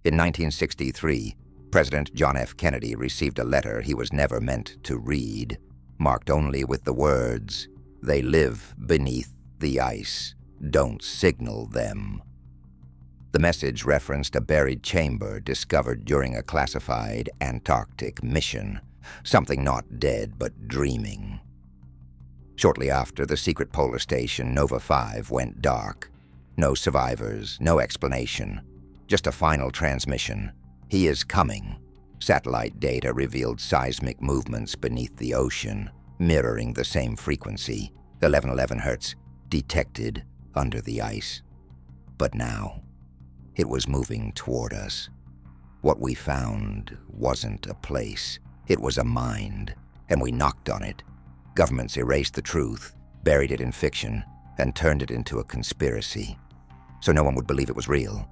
In 1963, President John F. Kennedy received a letter he was never meant to read, marked only with the words, "They live beneath the ice. Don't signal them." The message referenced a buried chamber discovered during a classified Antarctic mission, something not dead but dreaming. Shortly after, the secret polar station Nova 5 went dark. No survivors, no explanation, just a final transmission. "He is coming." Satellite data revealed seismic movements beneath the ocean, mirroring the same frequency, 1111 Hz, detected under the ice. But now, it was moving toward us. What we found wasn't a place, it was a mind, and we knocked on it. Governments erased the truth, buried it in fiction, and turned it into a conspiracy, so no one would believe it was real.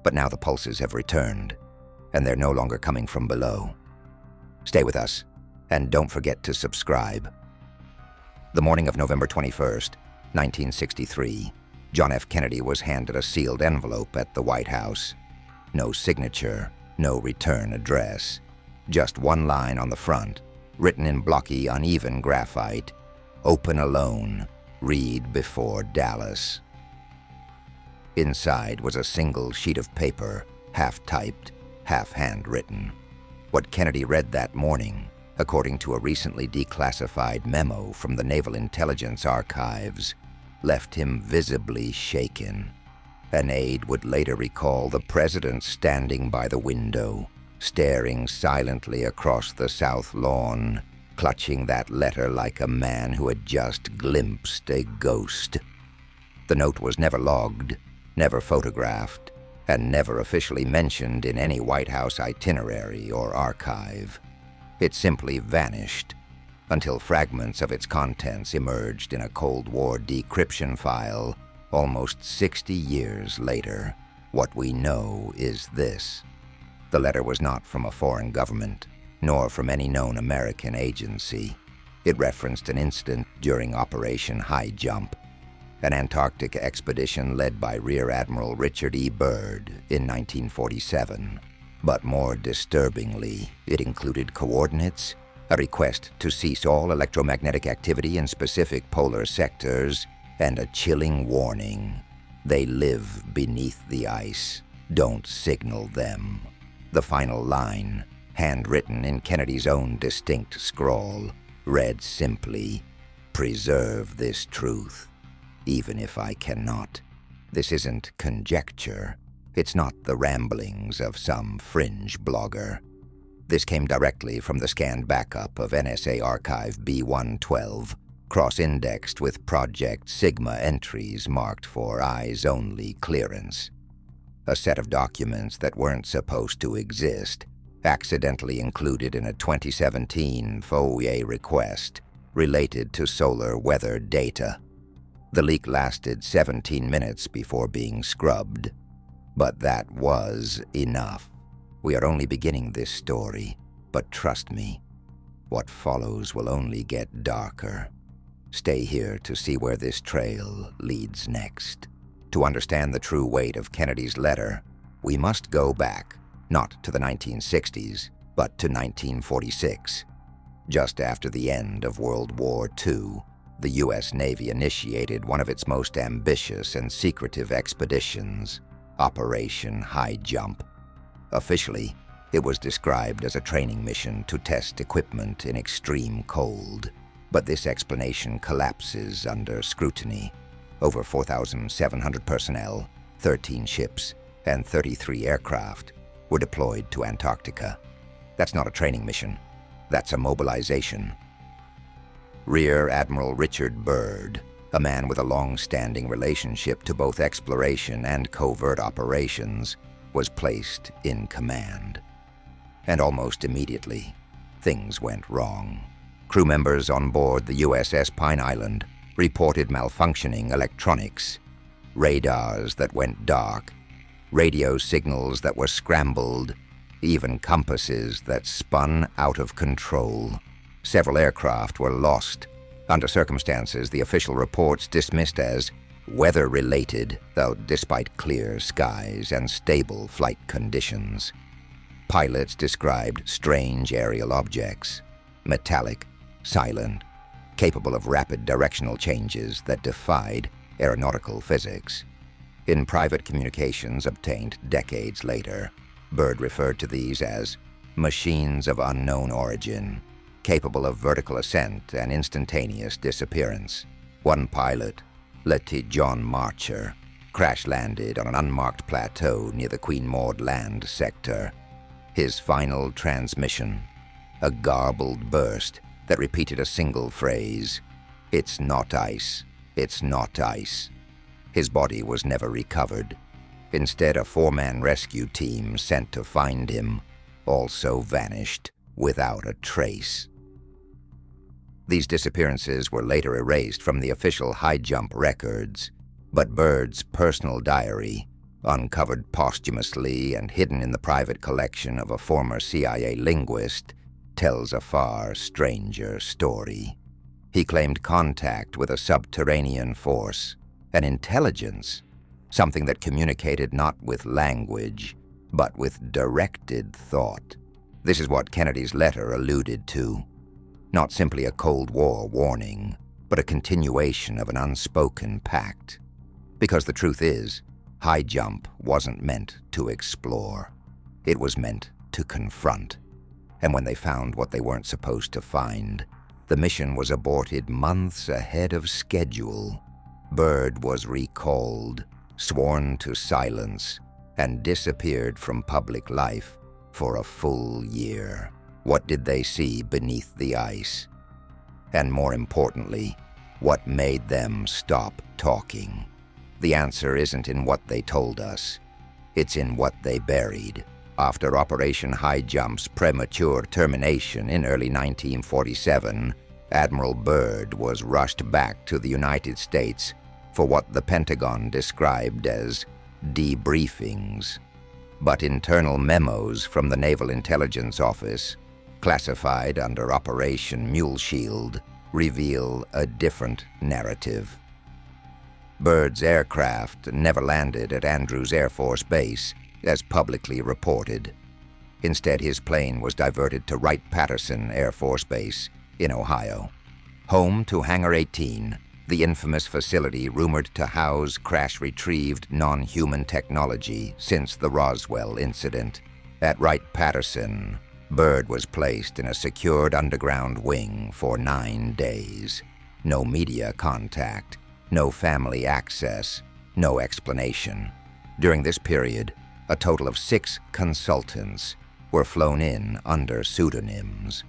But now the pulses have returned, and they're no longer coming from below. Stay with us, and don't forget to subscribe. The morning of November 21st, 1963, John F. Kennedy was handed a sealed envelope at the White House. No signature, no return address. Just one line on the front, written in blocky, uneven graphite, "Open alone, read before Dallas." Inside was a single sheet of paper, half-typed, half-handwritten. What Kennedy read that morning, according to a recently declassified memo from the Naval Intelligence Archives, left him visibly shaken. An aide would later recall the president standing by the window, staring silently across the south lawn, clutching that letter like a man who had just glimpsed a ghost. The note was never logged, never photographed, and never officially mentioned in any White House itinerary or archive. It simply vanished, until fragments of its contents emerged in a Cold War decryption file almost 60 years later. What we know is this. The letter was not from a foreign government, nor from any known American agency. It referenced an incident during Operation Highjump, an Antarctic expedition led by Rear Admiral Richard E. Byrd in 1947. But more disturbingly, it included coordinates, a request to cease all electromagnetic activity in specific polar sectors, and a chilling warning: they live beneath the ice. Don't signal them. The final line, handwritten in Kennedy's own distinct scrawl, read simply, "Preserve this truth, even if I cannot." This isn't conjecture. It's not the ramblings of some fringe blogger. This came directly from the scanned backup of NSA Archive B112, cross-indexed with Project Sigma entries marked for eyes-only clearance. A set of documents that weren't supposed to exist, accidentally included in a 2017 FOIA request related to solar weather data. The leak lasted 17 minutes before being scrubbed, but that was enough. We are only beginning this story, but trust me, what follows will only get darker. Stay here to see where this trail leads next. To understand the true weight of Kennedy's letter, we must go back, not to the 1960s, but to 1946. Just after the end of World War II, the U.S. Navy initiated one of its most ambitious and secretive expeditions, Operation Highjump. Officially, it was described as a training mission to test equipment in extreme cold, but this explanation collapses under scrutiny. Over 4,700 personnel, 13 ships, and 33 aircraft were deployed to Antarctica. That's not a training mission. That's a mobilization. Rear Admiral Richard Byrd, a man with a long-standing relationship to both exploration and covert operations, was placed in command. And almost immediately, things went wrong. Crew members on board the USS Pine Island reported malfunctioning electronics, radars that went dark, radio signals that were scrambled, even compasses that spun out of control. Several aircraft were lost, under circumstances the official reports dismissed as weather-related, though despite clear skies and stable flight conditions. Pilots described strange aerial objects, metallic, silent, capable of rapid directional changes that defied aeronautical physics. In private communications obtained decades later, Byrd referred to these as machines of unknown origin, capable of vertical ascent and instantaneous disappearance. One pilot, Lieutenant John Marcher, crash-landed on an unmarked plateau near the Queen Maud Land sector. His final transmission, a garbled burst that repeated a single phrase, "It's not ice, it's not ice." His body was never recovered. Instead, a four-man rescue team sent to find him also vanished without a trace. These disappearances were later erased from the official Highjump records, but Byrd's personal diary, uncovered posthumously and hidden in the private collection of a former CIA linguist, tells a far stranger story. He claimed contact with a subterranean force, an intelligence, something that communicated not with language, but with directed thought. This is what Kennedy's letter alluded to. Not simply a Cold War warning, but a continuation of an unspoken pact. Because the truth is, Highjump wasn't meant to explore. It was meant to confront. And when they found what they weren't supposed to find, the mission was aborted months ahead of schedule. Byrd was recalled, sworn to silence, and disappeared from public life for a full year. What did they see beneath the ice? And more importantly, what made them stop talking? The answer isn't in what they told us. It's in what they buried. After Operation Highjump's premature termination in early 1947, Admiral Byrd was rushed back to the United States for what the Pentagon described as debriefings. But internal memos from the Naval Intelligence Office, classified under Operation Muleshield, reveal a different narrative. Byrd's aircraft never landed at Andrews Air Force Base, as publicly reported. Instead, his plane was diverted to Wright-Patterson Air Force Base in Ohio. Home to Hangar 18, the infamous facility rumored to house crash-retrieved non-human technology since the Roswell incident. At Wright-Patterson, Byrd was placed in a secured underground wing for 9 days. No media contact, no family access, no explanation. During this period, a total of 6 consultants were flown in under pseudonyms.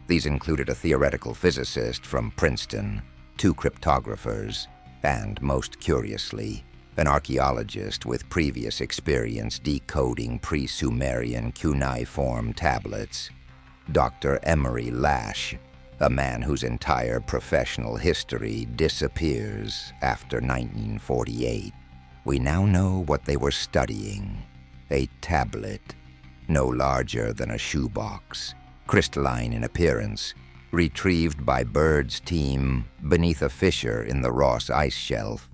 These included a theoretical physicist from Princeton, 2 cryptographers, and, most curiously, an archaeologist with previous experience decoding pre-Sumerian cuneiform tablets, Dr. Emery Lash, a man whose entire professional history disappears after 1948. We now know what they were studying: a tablet, no larger than a shoebox, crystalline in appearance, retrieved by Byrd's team beneath a fissure in the Ross ice shelf.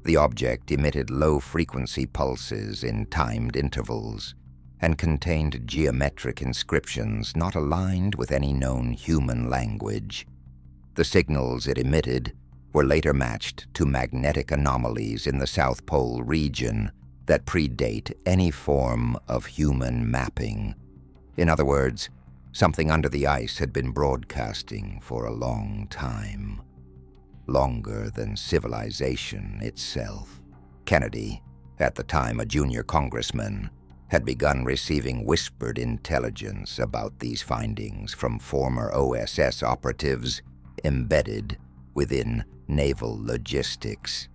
The object emitted low-frequency pulses in timed intervals and contained geometric inscriptions not aligned with any known human language. The signals it emitted were later matched to magnetic anomalies in the South Pole region that predate any form of human mapping. In other words, something under the ice had been broadcasting for a long time. Longer than civilization itself. Kennedy, at the time a junior congressman, had begun receiving whispered intelligence about these findings from former OSS operatives embedded within naval logistics.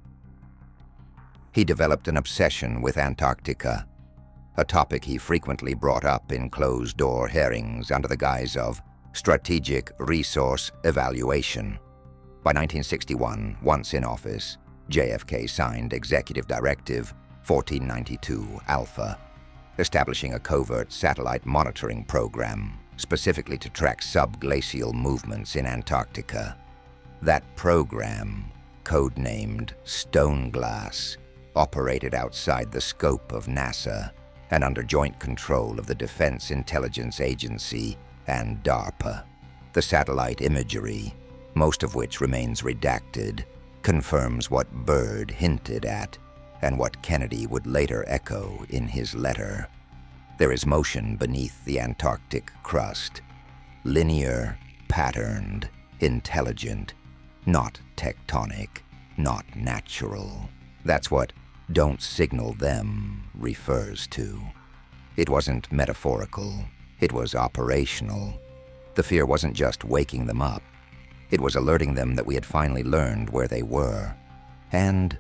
He developed an obsession with Antarctica, a topic he frequently brought up in closed-door hearings under the guise of strategic resource evaluation. By 1961, once in office, JFK signed Executive Directive 1492 Alpha, establishing a covert satellite monitoring program specifically to track subglacial movements in Antarctica. That program, codenamed Stoneglass, operated outside the scope of NASA and under joint control of the Defense Intelligence Agency and DARPA. The satellite imagery, most of which remains redacted, confirms what Byrd hinted at and what Kennedy would later echo in his letter. There is motion beneath the Antarctic crust, linear, patterned, intelligent, not tectonic, not natural. That's what "don't signal them" refers to. It wasn't metaphorical, it was operational. The fear wasn't just waking them up, it was alerting them that we had finally learned where they were, and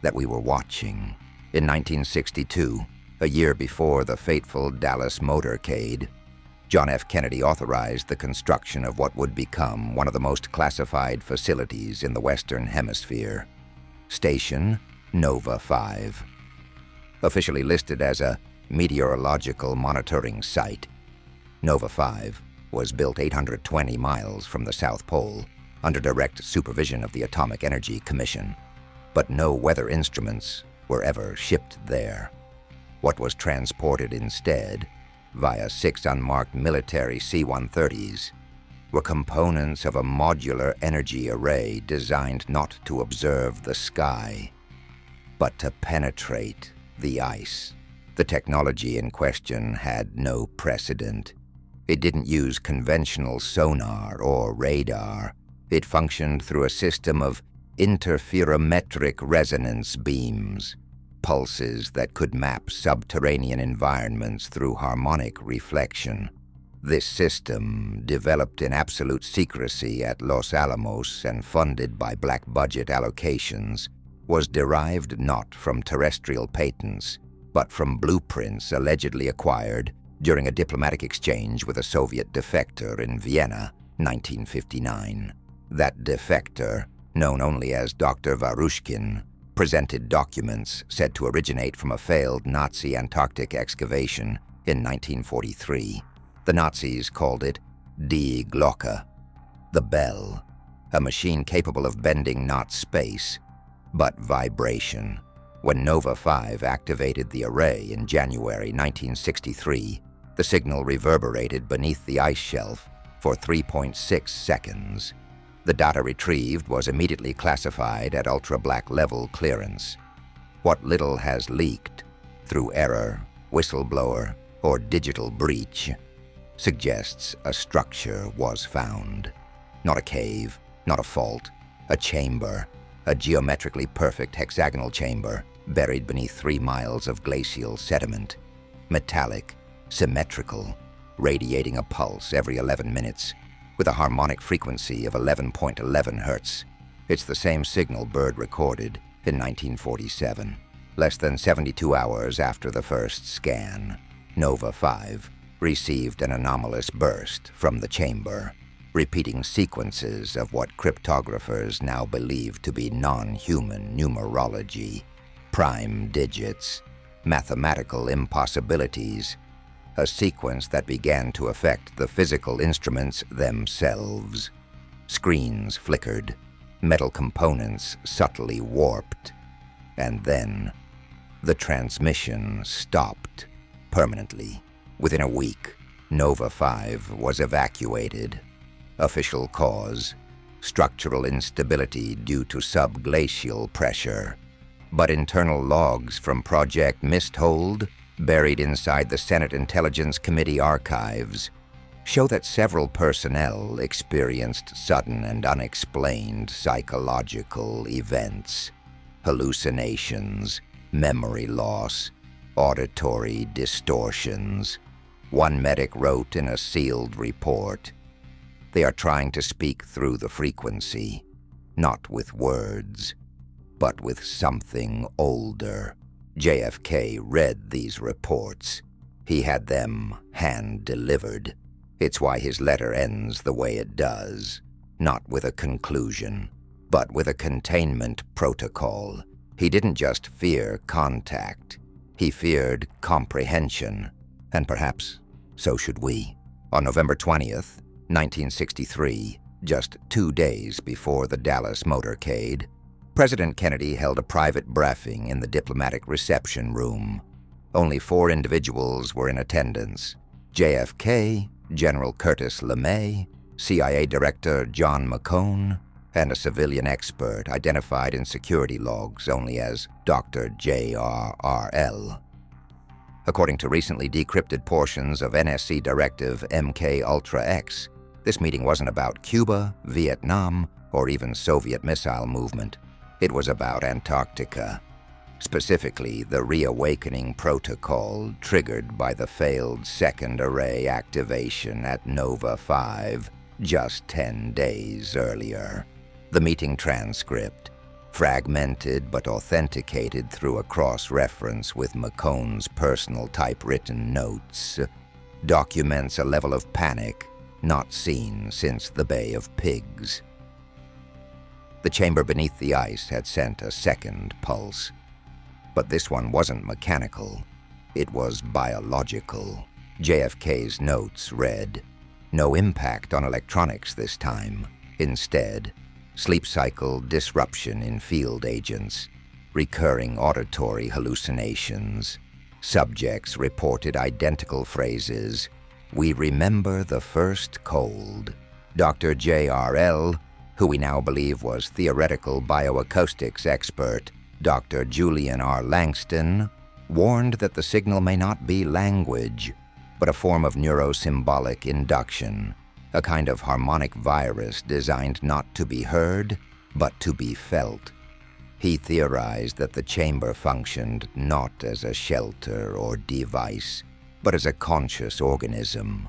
that we were watching. In 1962, a year before the fateful Dallas motorcade, John F. Kennedy authorized the construction of what would become one of the most classified facilities in the Western Hemisphere, Station Nova 5. Officially listed as a meteorological monitoring site, Nova 5 was built 820 miles from the South Pole under direct supervision of the Atomic Energy Commission, but no weather instruments were ever shipped there. What was transported instead, via 6 unmarked military C-130s, were components of a modular energy array designed not to observe the sky, but to penetrate the ice. The technology in question had no precedent. It didn't use conventional sonar or radar. It functioned through a system of interferometric resonance beams, pulses that could map subterranean environments through harmonic reflection. This system, developed in absolute secrecy at Los Alamos and funded by black budget allocations, was derived not from terrestrial patents, but from blueprints allegedly acquired during a diplomatic exchange with a Soviet defector in Vienna, 1959. That defector, known only as Dr. Varushkin, presented documents said to originate from a failed Nazi Antarctic excavation in 1943. The Nazis called it Die Glocke, the bell, a machine capable of bending not space, but vibration. When Nova 5 activated the array in January 1963, the signal reverberated beneath the ice shelf for 3.6 seconds. The data retrieved was immediately classified at ultra-black level clearance. What little has leaked, through error, whistleblower, or digital breach, suggests a structure was found. Not a cave, not a fault, a chamber, a geometrically perfect hexagonal chamber buried beneath 3 miles of glacial sediment, metallic, symmetrical, radiating a pulse every 11 minutes, with a harmonic frequency of 11.11 hertz. It's the same signal Byrd recorded in 1947. Less than 72 hours after the first scan, Nova 5 received an anomalous burst from the chamber, repeating sequences of what cryptographers now believe to be non-human numerology, prime digits, mathematical impossibilities, a sequence that began to affect the physical instruments themselves. Screens flickered, metal components subtly warped, and then the transmission stopped permanently. Within a week, Nova 5 was evacuated. Official cause: structural instability due to subglacial pressure. But internal logs from Project Misthold, buried inside the Senate Intelligence Committee archives, show that several personnel experienced sudden and unexplained psychological events, hallucinations, memory loss, auditory distortions. One medic wrote in a sealed report, "They are trying to speak through the frequency, not with words, but with something older." JFK read these reports. He had them hand-delivered. It's why his letter ends the way it does, not with a conclusion, but with a containment protocol. He didn't just fear contact, he feared comprehension, and perhaps so should we. On November 20th, 1963, just 2 days before the Dallas motorcade, President Kennedy held a private briefing in the diplomatic reception room. Only 4 individuals were in attendance: JFK, General Curtis LeMay, CIA Director John McCone, and a civilian expert identified in security logs only as Dr. JRRL. According to recently decrypted portions of NSC Directive MK-Ultra-X, this meeting wasn't about Cuba, Vietnam, or even Soviet missile movement. It was about Antarctica. Specifically, the reawakening protocol triggered by the failed second array activation at Nova 5 just 10 days earlier. The meeting transcript, fragmented but authenticated through a cross-reference with McCone's personal typewritten notes, documents a level of panic not seen since the Bay of Pigs. The chamber beneath the ice had sent a second pulse. But this one wasn't mechanical. It was biological. JFK's notes read, "No impact on electronics this time. Instead, sleep cycle disruption in field agents, recurring auditory hallucinations. Subjects reported identical phrases. We remember the first cold." Dr. JRL, who we now believe was theoretical bioacoustics expert Dr. Julian R. Langston, warned that the signal may not be language, but a form of neurosymbolic induction, a kind of harmonic virus designed not to be heard, but to be felt. He theorized that the chamber functioned not as a shelter or device, but as a conscious organism,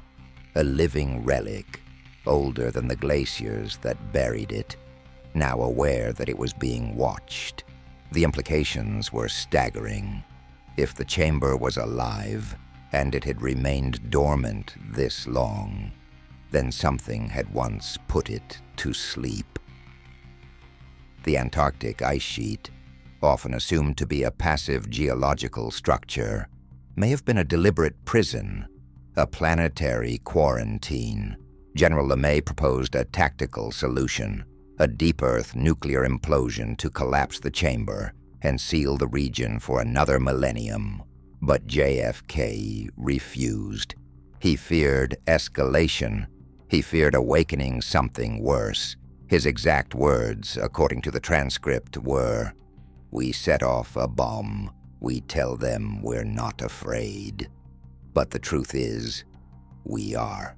a living relic, older than the glaciers that buried it, now aware that it was being watched. The implications were staggering. If the chamber was alive, and it had remained dormant this long, then something had once put it to sleep. The Antarctic ice sheet, often assumed to be a passive geological structure, may have been a deliberate prison, a planetary quarantine. General LeMay proposed a tactical solution, a deep Earth nuclear implosion to collapse the chamber and seal the region for another millennium. But JFK refused. He feared escalation. He feared awakening something worse. His exact words, according to the transcript, were, "We set off a bomb. We tell them we're not afraid. But the truth is, we are.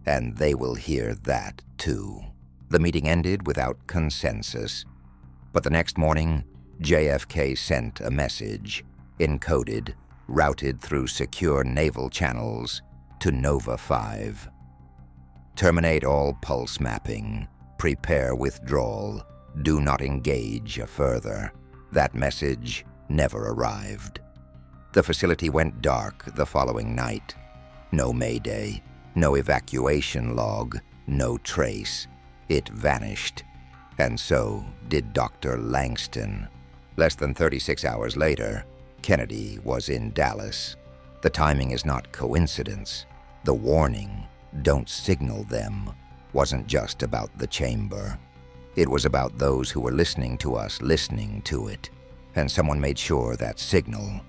And they will hear that too." The meeting ended without consensus. But the next morning, JFK sent a message, encoded, routed through secure naval channels, to Nova 5. "Terminate all pulse mapping. Prepare withdrawal. Do not engage further." That message never arrived. The facility went dark the following night. No mayday, no evacuation log, no trace. It vanished. And so did Dr. Langston. Less than 36 hours later, Kennedy was in Dallas. The timing is not coincidence. The warning, "Don't signal them," wasn't just about the chamber. It was about those who were listening to us listening to it. And someone made sure that signal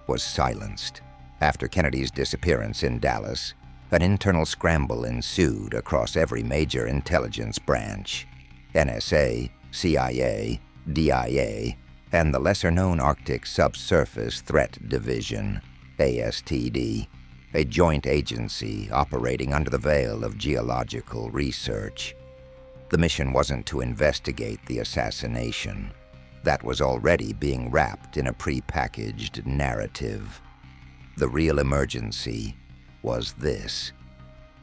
was silenced. After Kennedy's disappearance in Dallas, an internal scramble ensued across every major intelligence branch: NSA, CIA, DIA, and the lesser-known Arctic Subsurface Threat Division, ASTD, a joint agency operating under the veil of geological research. The mission wasn't to investigate the assassination. That was already being wrapped in a prepackaged narrative. The real emergency was this.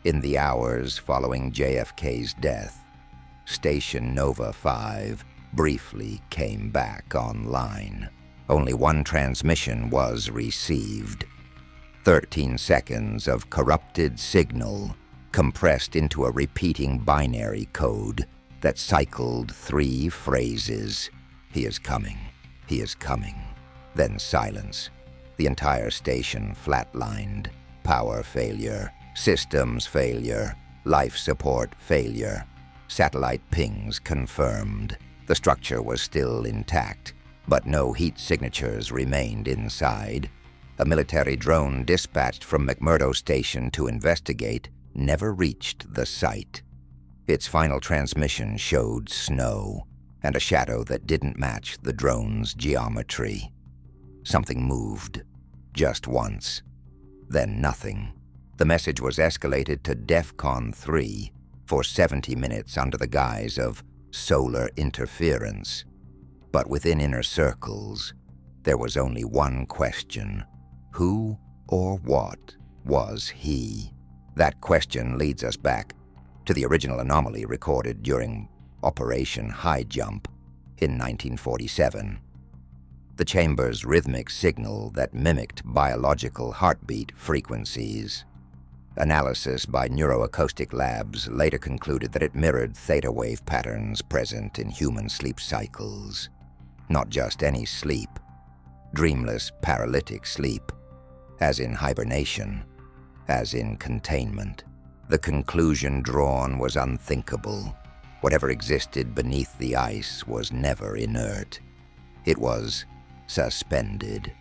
In the hours following JFK's death, Station Nova 5 briefly came back online. Only one transmission was received. 13 seconds of corrupted signal compressed into a repeating binary code that cycled 3 phrases. "He is coming. He is coming." Then silence. The entire station flatlined. Power failure, systems failure, life support failure. Satellite pings confirmed. The structure was still intact, but no heat signatures remained inside. A military drone dispatched from McMurdo Station to investigate never reached the site. Its final transmission showed snow and a shadow that didn't match the drone's geometry. Something moved, just once, then nothing. The message was escalated to DEFCON 3 for 70 minutes under the guise of solar interference. But within inner circles, there was only one question. Who or what was he? That question leads us back to the original anomaly recorded during Operation Highjump in 1947. The chamber's rhythmic signal that mimicked biological heartbeat frequencies. Analysis by neuroacoustic labs later concluded that it mirrored theta wave patterns present in human sleep cycles. Not just any sleep, dreamless paralytic sleep, as in hibernation, as in containment. The conclusion drawn was unthinkable. Whatever existed beneath the ice was never inert. It was suspended.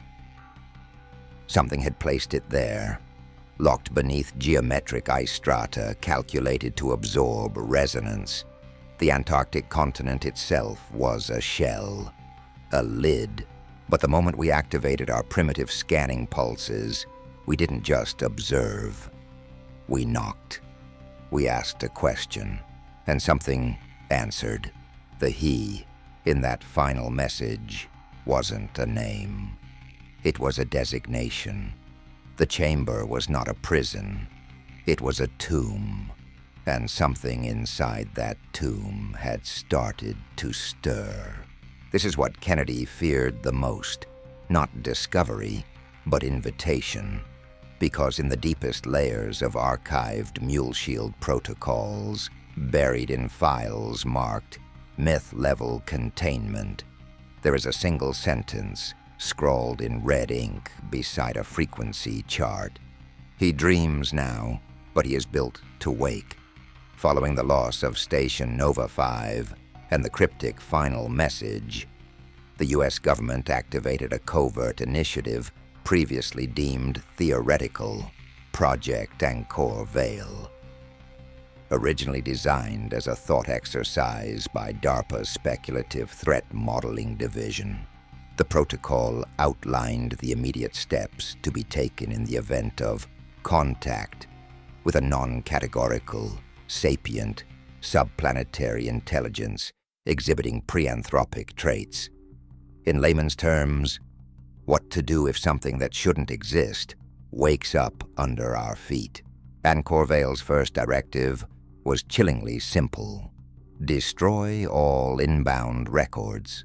Something had placed it there, locked beneath geometric ice strata calculated to absorb resonance. The Antarctic continent itself was a shell, a lid. But the moment we activated our primitive scanning pulses, we didn't just observe. We knocked. We asked a question, and something answered. The he in that final message wasn't a name. It was a designation. The chamber was not a prison. It was a tomb, and something inside that tomb had started to stir. This is what Kennedy feared the most, not discovery, but invitation, because in the deepest layers of archived Muleshield protocols, buried in files marked myth-level containment, there is a single sentence scrawled in red ink beside a frequency chart. He dreams now, but he is built to wake. Following the loss of Station Nova 5 and the cryptic final message, the U.S. government activated a covert initiative previously deemed theoretical, Project Anchor-Veil. Originally designed as a thought exercise by DARPA's Speculative Threat Modeling Division, the protocol outlined the immediate steps to be taken in the event of contact with a non-categorical, sapient, subplanetary intelligence exhibiting pre-anthropic traits. In layman's terms, what to do if something that shouldn't exist wakes up under our feet. Anchor-Veil's first directive was chillingly simple. Destroy all inbound records.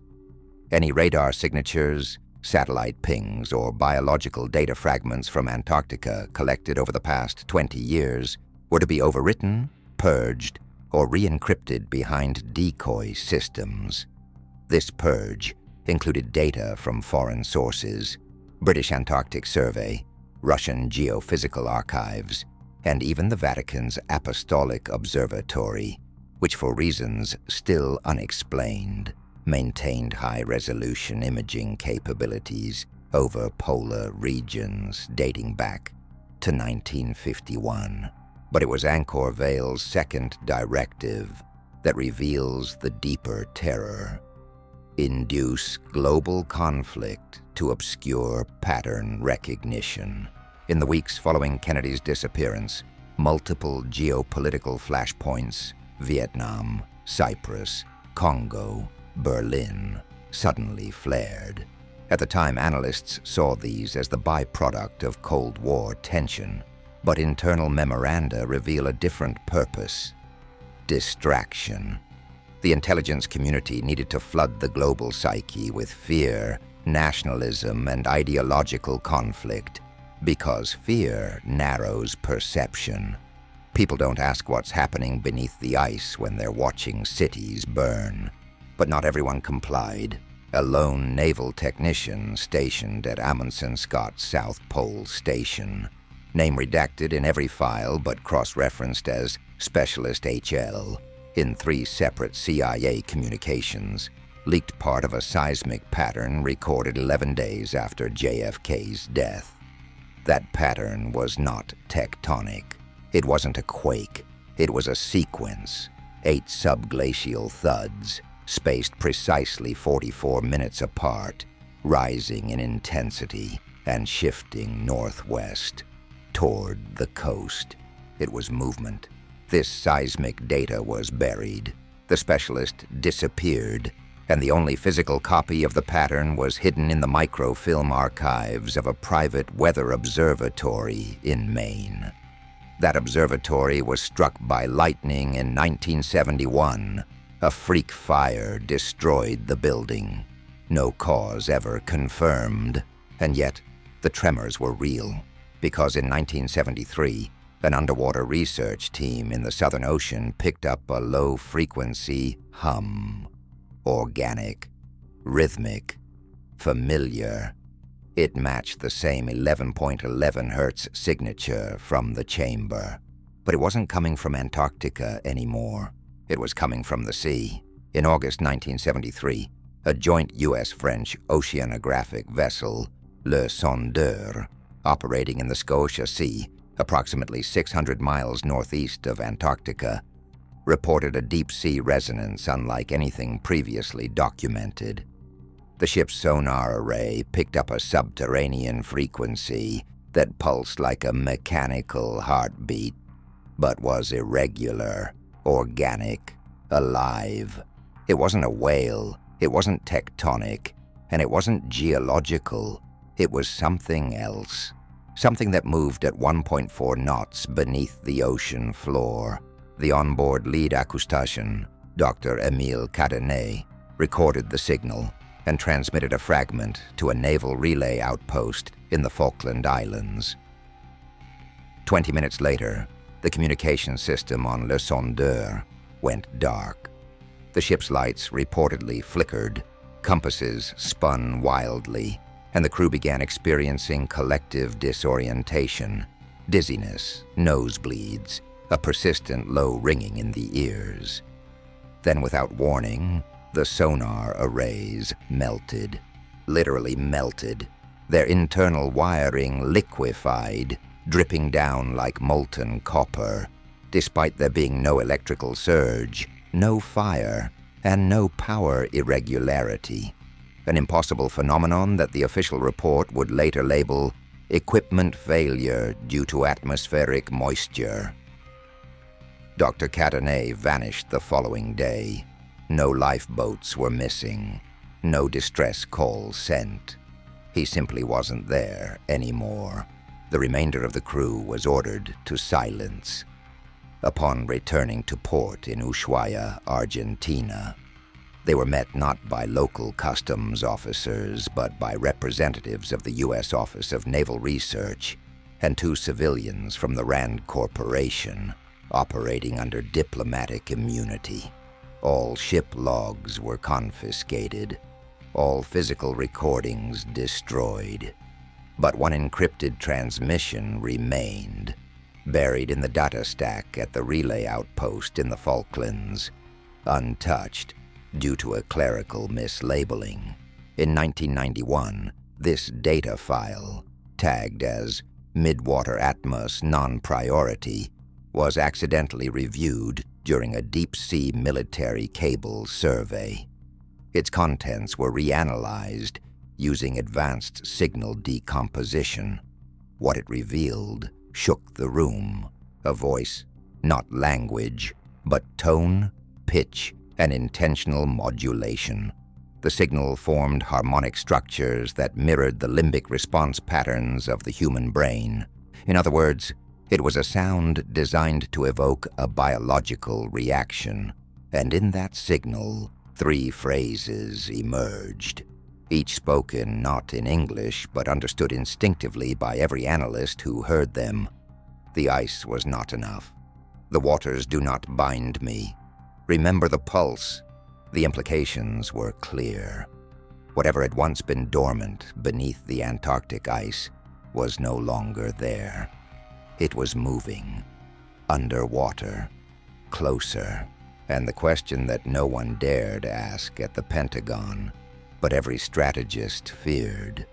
Any radar signatures, satellite pings, or biological data fragments from Antarctica collected over the past 20 years were to be overwritten, purged, or re-encrypted behind decoy systems. This purge included data from foreign sources, British Antarctic Survey, Russian geophysical archives, and even the Vatican's Apostolic Observatory, which for reasons still unexplained, maintained high-resolution imaging capabilities over polar regions dating back to 1951. But it was Anchor-Veil's second directive that reveals the deeper terror. Induce global conflict to obscure pattern recognition. In the weeks following Kennedy's disappearance, multiple geopolitical flashpoints, Vietnam, Cyprus, Congo, Berlin, suddenly flared. At the time, analysts saw these as the byproduct of Cold War tension, but internal memoranda reveal a different purpose: distraction. The intelligence community needed to flood the global psyche with fear, nationalism, and ideological conflict, because fear narrows perception. People don't ask what's happening beneath the ice when they're watching cities burn. But not everyone complied. A lone naval technician stationed at Amundsen Scott's South Pole Station, name redacted in every file but cross-referenced as Specialist HL, In 3 separate CIA communications, leaked part of a seismic pattern recorded 11 days after JFK's death. That pattern was not tectonic. It wasn't a quake. It was a sequence. 8 subglacial thuds, spaced precisely 44 minutes apart, rising in intensity and shifting northwest toward the coast. It was movement. This seismic data was buried. The specialist disappeared, and the only physical copy of the pattern was hidden in the microfilm archives of a private weather observatory in Maine. That observatory was struck by lightning in 1971. A freak fire destroyed the building. No cause ever confirmed, and yet the tremors were real, because in 1973, an underwater research team in the Southern Ocean picked up a low-frequency hum. Organic, rhythmic, familiar. It matched the same 11.11 Hertz signature from the chamber. But it wasn't coming from Antarctica anymore. It was coming from the sea. In August 1973, a joint US-French oceanographic vessel, Le Sondeur, operating in the Scotia Sea, approximately 600 miles northeast of Antarctica, reported a deep-sea resonance unlike anything previously documented. The ship's sonar array picked up a subterranean frequency that pulsed like a mechanical heartbeat, but was irregular, organic, alive. It wasn't a whale, it wasn't tectonic, and it wasn't geological. It was something else. Something that moved at 1.4 knots beneath the ocean floor. The onboard lead acoustician, Dr. Émile Cadenet, recorded the signal and transmitted a fragment to a naval relay outpost in the Falkland Islands. 20 minutes later, the communication system on Le Sondeur went dark. The ship's lights reportedly flickered, compasses spun wildly, and the crew began experiencing collective disorientation, dizziness, nosebleeds, a persistent low ringing in the ears. Then, without warning, the sonar arrays melted, literally melted, their internal wiring liquefied, dripping down like molten copper, despite there being no electrical surge, no fire, and no power irregularity. An impossible phenomenon that the official report would later label equipment failure due to atmospheric moisture. Dr. Cadenet vanished the following day. No lifeboats were missing, no distress calls sent. He simply wasn't there anymore. The remainder of the crew was ordered to silence. Upon returning to port in Ushuaia, Argentina, they were met not by local customs officers, but by representatives of the U.S. Office of Naval Research and 2 civilians from the Rand Corporation, operating under diplomatic immunity. All ship logs were confiscated, all physical recordings destroyed. But one encrypted transmission remained, buried in the data stack at the relay outpost in the Falklands, untouched due to a clerical mislabeling. In 1991, this data file, tagged as Midwater Atmos Non-Priority, was accidentally reviewed during a deep-sea military cable survey. Its contents were reanalyzed using advanced signal decomposition. What it revealed shook the room. A voice, not language, but tone, pitch, and intentional modulation. The signal formed harmonic structures that mirrored the limbic response patterns of the human brain. In other words, it was a sound designed to evoke a biological reaction, and in that signal, 3 phrases emerged, each spoken not in English but understood instinctively by every analyst who heard them. The ice was not enough. The waters do not bind me. Remember the pulse. The implications were clear. Whatever had once been dormant beneath the Antarctic ice was no longer there. It was moving, underwater, closer, And the question that no one dared ask at the Pentagon, but every strategist feared,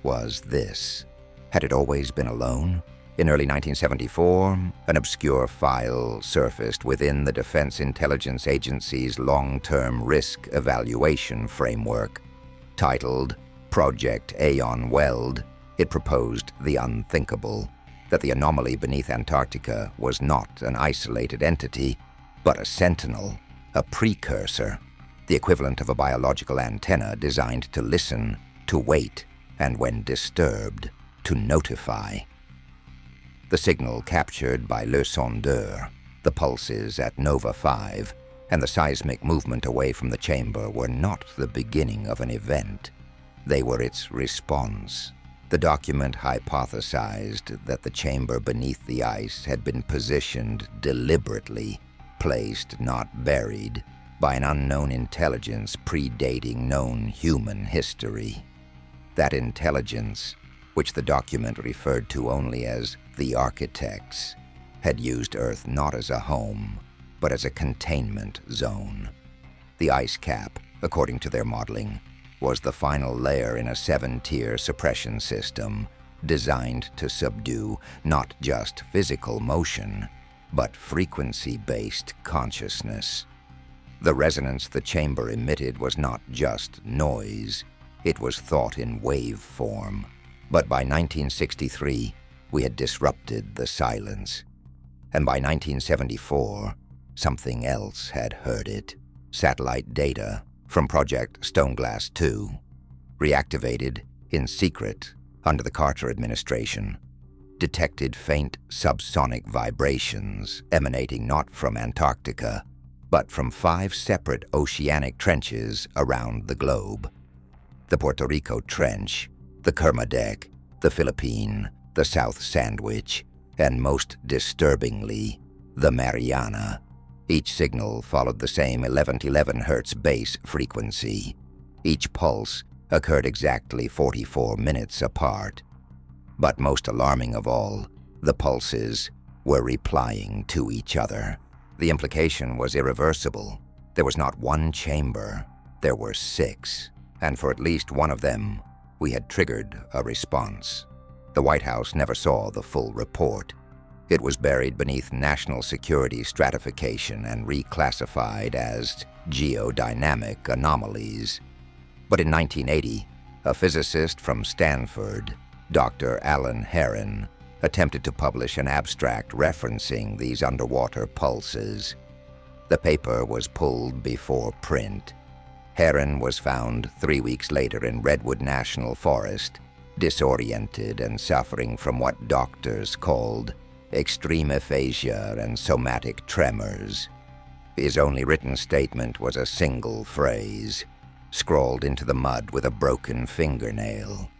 was this. Had it always been alone? In early 1974, an obscure file surfaced within the Defense Intelligence Agency's long-term risk evaluation framework. Titled Project Aeon Weld, it proposed the unthinkable, that the anomaly beneath Antarctica was not an isolated entity, but a sentinel, a precursor, the equivalent of a biological antenna designed to listen, to wait, and when disturbed, to notify. The signal captured by Le Sondeur, the pulses at Nova 5, and the seismic movement away from the chamber were not the beginning of an event. They were its response. The document hypothesized that the chamber beneath the ice had been positioned deliberately, placed, not buried, by an unknown intelligence predating known human history. That intelligence, which the document referred to only as the architects, had used Earth not as a home, but as a containment zone. The ice cap, according to their modeling, was the final layer in a 7-tier suppression system designed to subdue not just physical motion, but frequency-based consciousness. The resonance the chamber emitted was not just noise, it was thought in wave form. But by 1963, we had disrupted the silence. And by 1974, something else had heard it. Satellite data from Project Stoneglass 2, reactivated in secret under the Carter administration, detected faint subsonic vibrations emanating not from Antarctica, but from 5 separate oceanic trenches around the globe. The Puerto Rico Trench, the Kermadec, the Philippine, the South Sandwich, and most disturbingly, the Mariana. Each signal followed the same 1111 Hz base frequency. Each pulse occurred exactly 44 minutes apart. But most alarming of all, the pulses were replying to each other. The implication was irreversible. There was not one chamber, there were 6, and for at least one of them, we had triggered a response. The White House never saw the full report. It was buried beneath national security stratification and reclassified as geodynamic anomalies. But in 1980, a physicist from Stanford, Dr. Alan Heron, attempted to publish an abstract referencing these underwater pulses. The paper was pulled before print. Heron was found 3 weeks later in Redwood National Forest, disoriented and suffering from what doctors called extreme aphasia and somatic tremors. His only written statement was a single phrase, scrawled into the mud with a broken fingernail.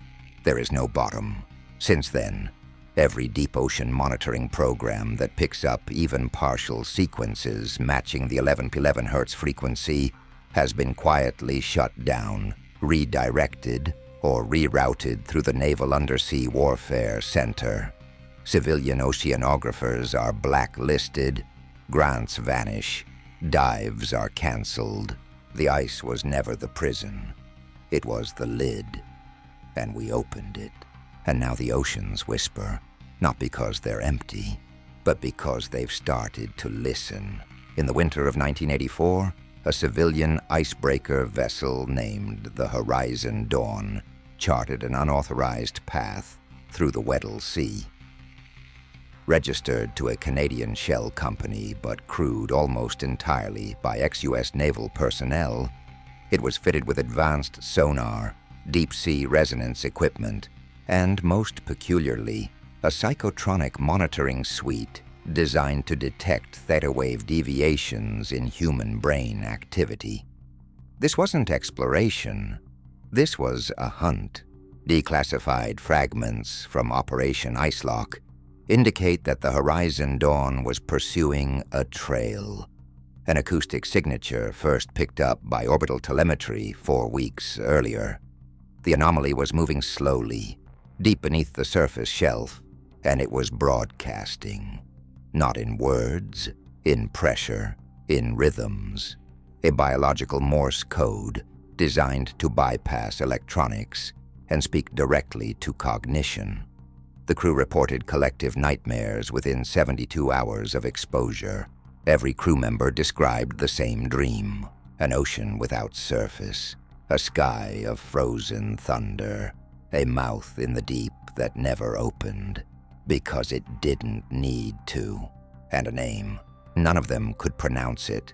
There is no bottom. Since then, every deep ocean monitoring program that picks up even partial sequences matching the 1111 Hz frequency has been quietly shut down, redirected, or rerouted through the Naval Undersea Warfare Center. Civilian oceanographers are blacklisted, grants vanish, dives are canceled. The ice was never the prison. It was the lid, and we opened it. And now the oceans whisper, not because they're empty, but because they've started to listen. In the winter of 1984, a civilian icebreaker vessel named the Horizon Dawn charted an unauthorized path through the Weddell Sea. Registered to a Canadian shell company but crewed almost entirely by ex-US naval personnel, it was fitted with advanced sonar, deep-sea resonance equipment, and most peculiarly, a psychotronic monitoring suite designed to detect theta wave deviations in human brain activity. This wasn't exploration. This was a hunt. Declassified fragments from Operation Icelock indicate that the Horizon Dawn was pursuing a trail, an acoustic signature first picked up by orbital telemetry 4 weeks earlier. The anomaly was moving slowly, deep beneath the surface shelf, and it was broadcasting. Not in words, in pressure, in rhythms, a biological Morse code designed to bypass electronics and speak directly to cognition. The crew reported collective nightmares within 72 hours of exposure. Every crew member described the same dream: an ocean without surface, a sky of frozen thunder, a mouth in the deep that never opened because it didn't need to, and a name. None of them could pronounce it,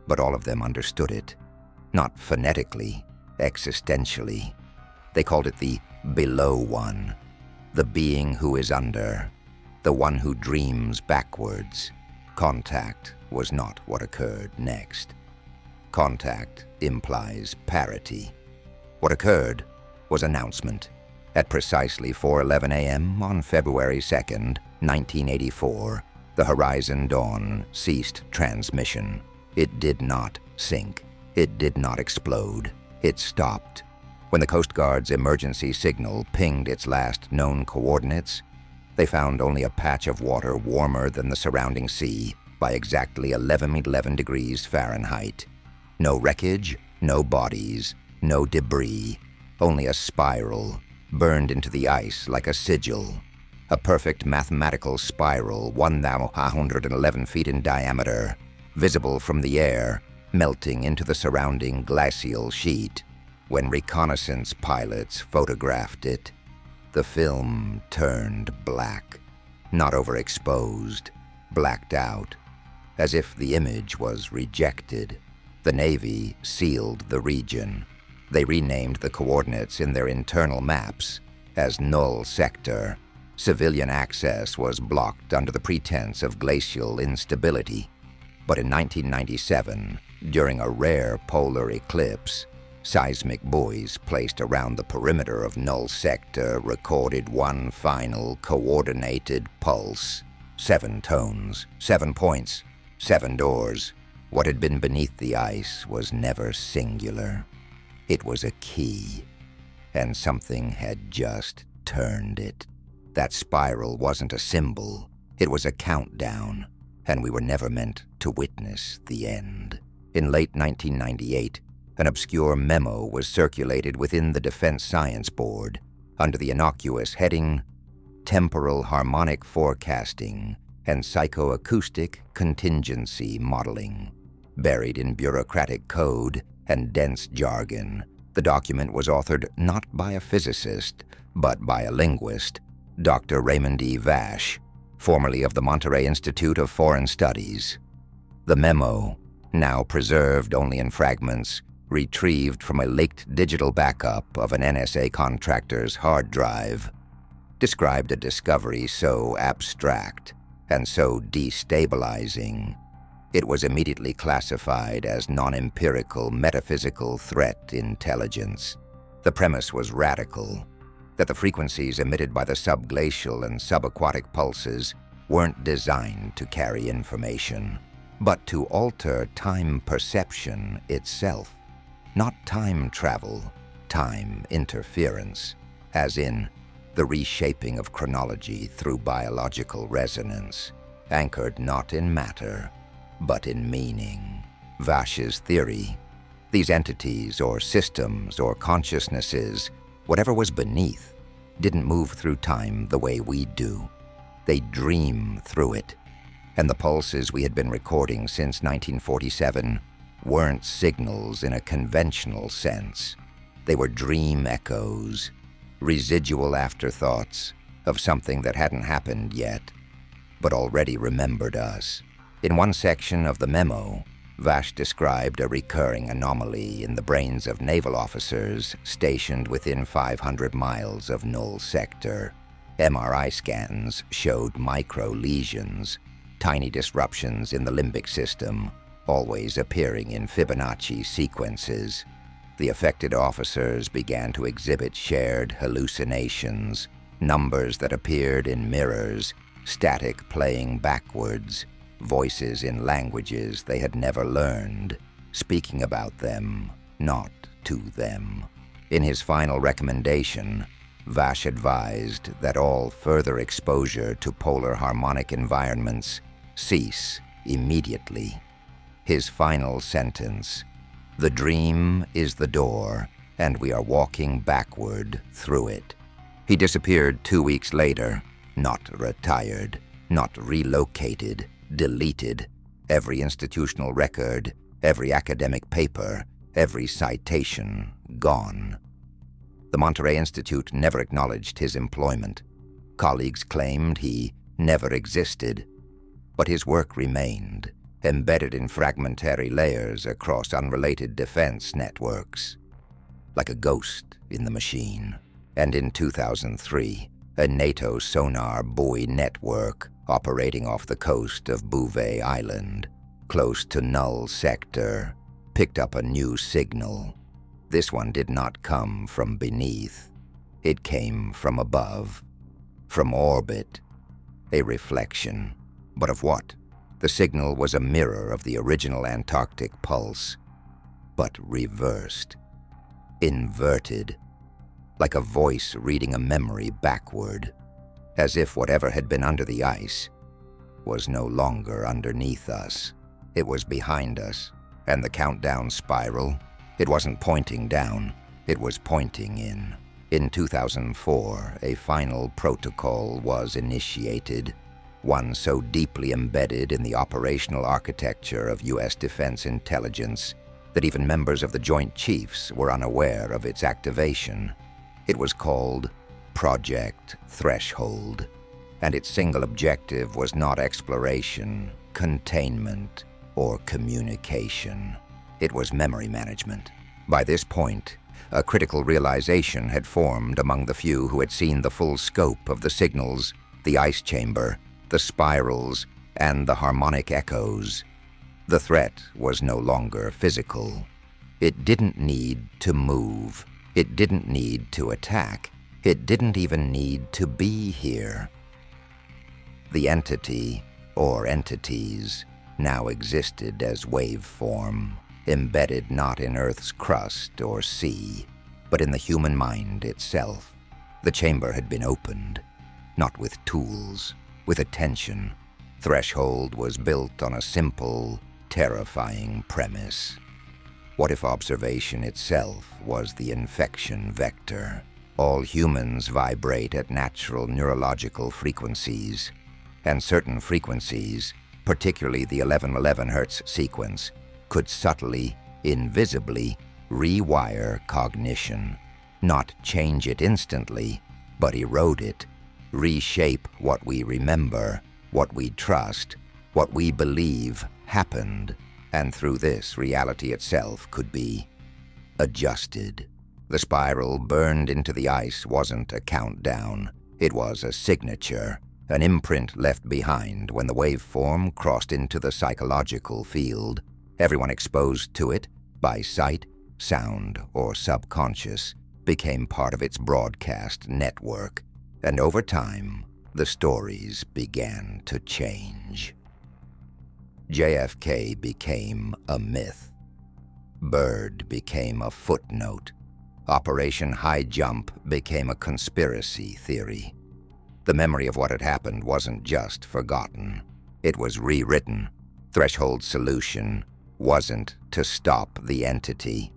but all of them understood it, not phonetically, existentially. They called it the below one, the being who is under, the one who dreams backwards. Contact was not what occurred next. Contact implies parity. What occurred was announcement. At precisely 4:11 a.m. on February 2nd, 1984, the Horizon Dawn ceased transmission. It did not sink. It did not explode. It stopped. When the Coast Guard's emergency signal pinged its last known coordinates, they found only a patch of water warmer than the surrounding sea by exactly 11 degrees Fahrenheit. No wreckage, no bodies, no debris, only a spiral burned into the ice like a sigil. A perfect mathematical spiral 1,111 feet in diameter, visible from the air, melting into the surrounding glacial sheet. When reconnaissance pilots photographed it, the film turned black, not overexposed, blacked out, as if the image was rejected. The Navy sealed the region. They renamed the coordinates in their internal maps as Null Sector. Civilian access was blocked under the pretense of glacial instability. But in 1997, during a rare polar eclipse, seismic buoys placed around the perimeter of Null Sector recorded one final coordinated pulse. 7 tones, 7 points, 7 doors. What had been beneath the ice was never singular. It was a key, and something had just turned it. That spiral wasn't a symbol, it was a countdown, and we were never meant to witness the end. In late 1998, an obscure memo was circulated within the Defense Science Board under the innocuous heading Temporal Harmonic Forecasting and Psychoacoustic Contingency Modeling. Buried in bureaucratic code and dense jargon, the document was authored not by a physicist, but by a linguist, Dr. Raymond E. Vash, formerly of the Monterey Institute of Foreign Studies. The memo, now preserved only in fragments, retrieved from a leaked digital backup of an NSA contractor's hard drive, described a discovery so abstract and so destabilizing, it was immediately classified as non-empirical metaphysical threat intelligence. The premise was radical, that the frequencies emitted by the subglacial and subaquatic pulses weren't designed to carry information, but to alter time perception itself. Not time travel, time interference, as in the reshaping of chronology through biological resonance, anchored not in matter, but in meaning. Vash's theory: these entities or systems or consciousnesses, whatever was beneath, didn't move through time the way we do. They dream through it, and the pulses we had been recording since 1947 weren't signals in a conventional sense. They were dream echoes, residual afterthoughts of something that hadn't happened yet, but already remembered us. In one section of the memo, Vash described a recurring anomaly in the brains of naval officers stationed within 500 miles of Null Sector. MRI scans showed micro-lesions, tiny disruptions in the limbic system, always appearing in Fibonacci sequences. The affected officers began to exhibit shared hallucinations, numbers that appeared in mirrors, static playing backwards, voices in languages they had never learned, speaking about them, not to them. In his final recommendation, Vash advised that all further exposure to polar harmonic environments cease immediately. his final sentence. The dream is the door, and we are walking backward through it. He disappeared 2 weeks later, not retired, not relocated, deleted. Every institutional record, every academic paper, every citation gone. The Monterey Institute never acknowledged his employment. Colleagues claimed he never existed, but his work remained, embedded in fragmentary layers across unrelated defense networks, like a ghost in the machine. And in 2003, a NATO sonar buoy network operating off the coast of Bouvet Island, close to Null Sector, picked up a new signal. This one did not come from beneath. It came from above, from orbit, a reflection. But of what? The signal was a mirror of the original Antarctic pulse, but reversed, inverted, like a voice reading a memory backward, as if whatever had been under the ice was no longer underneath us. It was behind us, and the countdown spiral, it wasn't pointing down, it was pointing in. In 2004, a final protocol was initiated, one so deeply embedded in the operational architecture of U.S. defense intelligence that even members of the Joint Chiefs were unaware of its activation. It was called Project Threshold, and its single objective was not exploration, containment, or communication. It was memory management. By this point, a critical realization had formed among the few who had seen the full scope of the signals, the ice chamber, the spirals, and the harmonic echoes. The threat was no longer physical. It didn't need to move. It didn't need to attack. It didn't even need to be here. The entity, or entities, now existed as waveform, embedded not in Earth's crust or sea, but in the human mind itself. The chamber had been opened, not with tools, with attention. Threshold was built on a simple, terrifying premise. What if observation itself was the infection vector? All humans vibrate at natural neurological frequencies, and certain frequencies, particularly the 1111 Hz sequence, could subtly, invisibly, rewire cognition. Not change it instantly, but erode it, reshape what we remember, what we trust, what we believe happened, and through this, reality itself could be adjusted. The spiral burned into the ice wasn't a countdown. It was a signature, an imprint left behind when the waveform crossed into the psychological field. Everyone exposed to it, by sight, sound, or subconscious, became part of its broadcast network. And over time, the stories began to change. JFK became a myth. Bird became a footnote. Operation Highjump became a conspiracy theory. The memory of what had happened wasn't just forgotten. It was rewritten. Threshold's solution wasn't to stop the entity.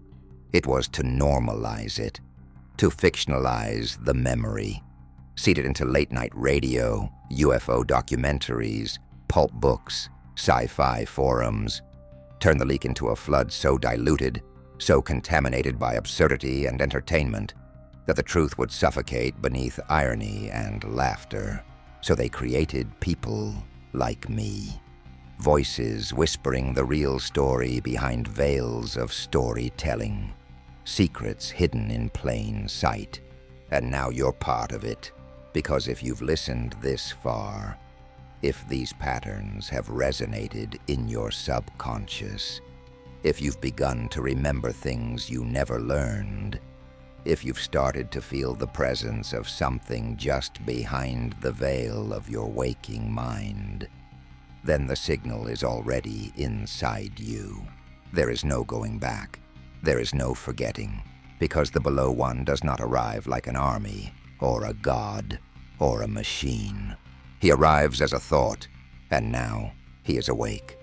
It was to normalize it, to fictionalize the memory, seed it into late-night radio, UFO documentaries, pulp books, sci-fi forums, turn the leak into a flood so diluted, so contaminated by absurdity and entertainment, that the truth would suffocate beneath irony and laughter. So they created people like me. Voices whispering the real story behind veils of storytelling. Secrets hidden in plain sight. And now you're part of it, because if you've listened this far, if these patterns have resonated in your subconscious, if you've begun to remember things you never learned, if you've started to feel the presence of something just behind the veil of your waking mind, then the signal is already inside you. There is no going back. There is no forgetting, because the below one does not arrive like an army, or a god, or a machine. He arrives as a thought, and now he is awake.